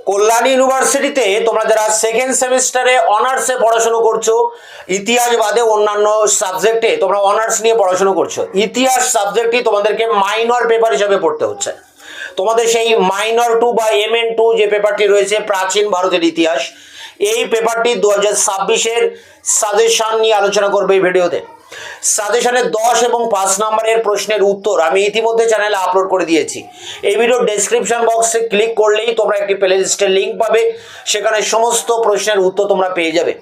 কল্যাণী ইউনিভার্সিটিতে তোমরা যারা সেকেন্ড সেমিস্টারে অনার্সে পড়াশোনা করছো, ইতিহাস বাদে অন্যান্য সাবজেক্টে তোমরা অনার্স নিয়ে পড়াশোনা করছো, ইতিহাস সাবজেক্টই তোমাদেরকে মাইনর পেপার হিসাবে পড়তে হচ্ছে। তোমাদের সেই মাইনর 2 বা MN2 যে পেপারটি রয়েছে প্রাচীন ভারতের ইতিহাস, এই পেপারটি 2026-এর সাজেশন নিয়ে আলোচনা করবে এই ভিডিওতে। সাজেশনের 10 এবং 5 নম্বরের প্রশ্নের উত্তর আমি ইতিমধ্যে চ্যানেলে আপলোড করে দিয়েছি। এই ভিডিওর ডেসক্রিপশন বক্সে ক্লিক করলেই তোমরা একটি প্লে লিস্টের লিঙ্ক পাবে, সেখানে সমস্ত প্রশ্নের উত্তর তোমরা পেয়ে যাবে।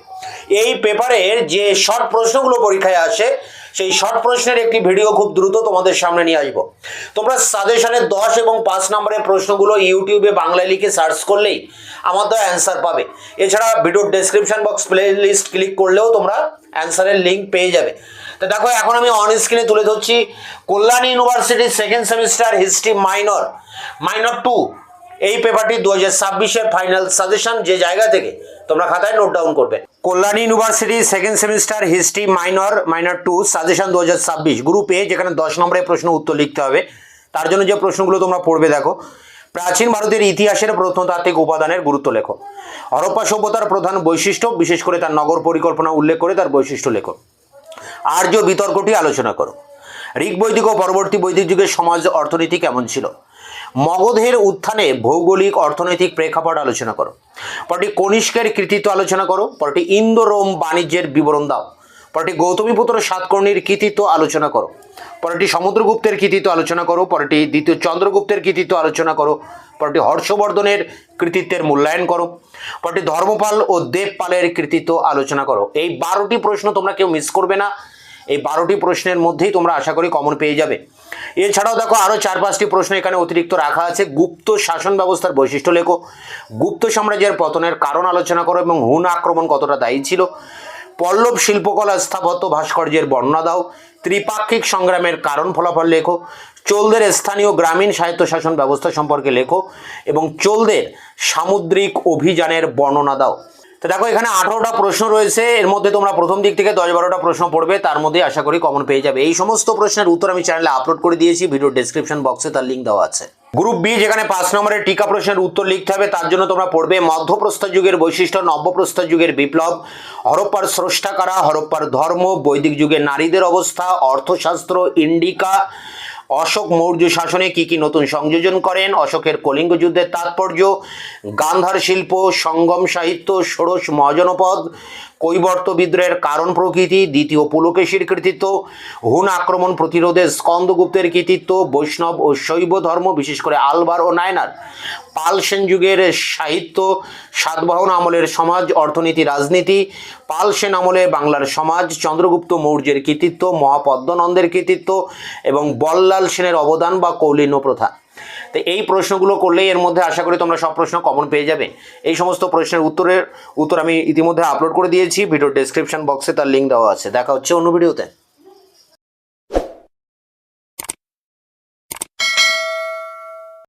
এই পেপারের যে শর্ট প্রশ্নগুলো পরীক্ষায় আসে, সেই শর্ট প্রশ্নের একটি ভিডিও খুব দ্রুত তোমাদের সামনে নিয়ে আসবো। তোমরা সাজেশনের 10 এবং 5 নম্বরের প্রশ্নগুলো ইউটিউবে বাংলায় লিখে সার্চ করলেই আমাদের অ্যান্সার পাবে। এছাড়া ভিডিওর description box playlist click করলেও তোমরা অ্যান্সারের লিঙ্ক পেয়ে যাবে। তো দেখো, এখন আমি অন স্ক্রিনে তুলে ধরছি কল্যাণী ইউনিভার্সিটির সেকেন্ড সেমিস্টার হিস্ট্রি মাইনর 2 এই পেপারটি 2026-এর ফাইনাল সাজেশন, যে জায়গা থেকে তোমরা খাতায় নোট ডাউন করবে। Kalyani university second semester history minor 2 suggestion 2026 group এ, যেখানে 10 নম্বরের প্রশ্ন উত্তর লিখতে হবে। তার জন্য যে প্রশ্নগুলো তোমরা পড়বে দেখো, প্রাচীন ভারতের ইতিহাসের প্রত্নতাত্ত্বিক উপাদানের গুরুত্ব লেখো। হরপ্পা সভ্যতার প্রধান বৈশিষ্ট্য, বিশেষ করে তার নগর পরিকল্পনা উল্লেখ করে তার বৈশিষ্ট্য লেখো। আর্য বিতর্কটি আলোচনা করো। ঋগ বৈদিক ও পরবর্তী বৈদিক যুগের সমাজ অর্থনীতি কেমন ছিল। মগধের উত্থানে ভৌগোলিক অর্থনৈতিক প্রেক্ষাপট আলোচনা করো। পরটি কনিষ্কের কৃতিত্ব আলোচনা করো। পরটি ইন্দো রোম বাণিজ্যের বিবরণ দাও। পরটি গৌতমীপুত্র সাতকর্ণীর কৃতিত্ব আলোচনা করো। পরটি সমুদ্রগুপ্তের কৃতিত্ব আলোচনা করো। পরটি দ্বিতীয় চন্দ্রগুপ্তের কৃতিত্ব আলোচনা করো। পরটি হর্ষবর্ধনের কৃতিত্বের মূল্যায়ন করো। পরটি ধর্মপাল ও দেবপালের কৃতিত্ব আলোচনা করো। এই 12টি প্রশ্ন তোমরা কেউ মিস করবে না। এই 12টি প্রশ্নের মধ্যেই তোমরা আশা করি কমন পেয়ে যাবে। এছাড়াও দেখো, আরও 4-5টি প্রশ্ন এখানে অতিরিক্ত রাখা আছে। গুপ্ত শাসন ব্যবস্থার বৈশিষ্ট্য লেখো। গুপ্ত সাম্রাজ্যের পতনের কারণ আলোচনা করো এবং হুন আক্রমণ কতটা দায়ী ছিল। পল্লব শিল্পকলা স্থাপত্য ভাস্কর্যের বর্ণনা দাও। ত্রিপাক্ষিক সংগ্রামের কারণ ফলাফল লেখো। চোলদের স্থানীয় গ্রামীণ স্বায়ত্তশাসন ব্যবস্থা সম্পর্কে লেখো এবং চোলদের সামুদ্রিক অভিযানের বর্ণনা দাও। তো দেখো, এখানে 18টা প্রশ্ন রয়েছে। এর মধ্যে তোমরা প্রথম দিক থেকে 10-12টা প্রশ্ন পড়বে, তার মধ্যে আশা করি কমন পেয়ে যাবে। এই সমস্ত প্রশ্নের উত্তর আমি চ্যানেলে আপলোড করে দিয়েছি, ভিডিওর ডেসক্রিপশন বক্সে তার লিঙ্ক দেওয়া আছে। গ্রুপ বি, যেখানে 5 নম্বরের টিকা প্রশ্নের উত্তর লিখতে হবে। তার জন্য তোমরা পড়বে মধ্যপ্রস্তর যুগের বৈশিষ্ট্য, নব্যপ্রস্তর যুগের বিপ্লব, হরপ্পার স্রষ্টা কারা, হরপ্পার ধর্ম, বৈদিক যুগের নারীদের অবস্থা, অর্থশাস্ত্র, ইন্ডিকা, অশোক মৌর্য শাসনে কি কি নতুন সংযোজন করেন, অশোকের কলিঙ্গ যুদ্ধের তাৎপর্য, গান্ধার শিল্প, সঙ্গম সাহিত্য, ষোড়শ মহাজনপদ, কৈবর্ত বিদ্রোহের কারণ প্রকৃতি, দ্বিতীয় পুলকেশীর কৃতিত্ব, হুন আক্রমণ প্রতিরোধে স্কন্দগুপ্তের কৃতিত্ব, বৈষ্ণব ও শৈব ধর্ম, বিশেষ করে আলবার ও নায়নার, পাল সেন যুগের সাহিত্য, সাতবাহন আমলের সমাজ অর্থনীতি রাজনীতি, পাল সেন আমলে বাংলার সমাজ, চন্দ্রগুপ্ত মৌর্যের কৃতিত্ব, মহাপদ্মনন্দের কৃতিত্ব এবং বল্লাল সেনের অবদান বা কৌলিন্য প্রথা। তো এই প্রশ্নগুলো করলেই এর মধ্যে আশা করি তোমরা সব প্রশ্ন কমন পেয়ে যাবে। এই সমস্ত প্রশ্নের উত্তর আমি ইতিমধ্যে আপলোড করে দিয়েছি, ভিডিওর ডেসক্রিপশন বক্সে তার লিঙ্ক দেওয়া আছে। দেখা হচ্ছে অন্য ভিডিওতে।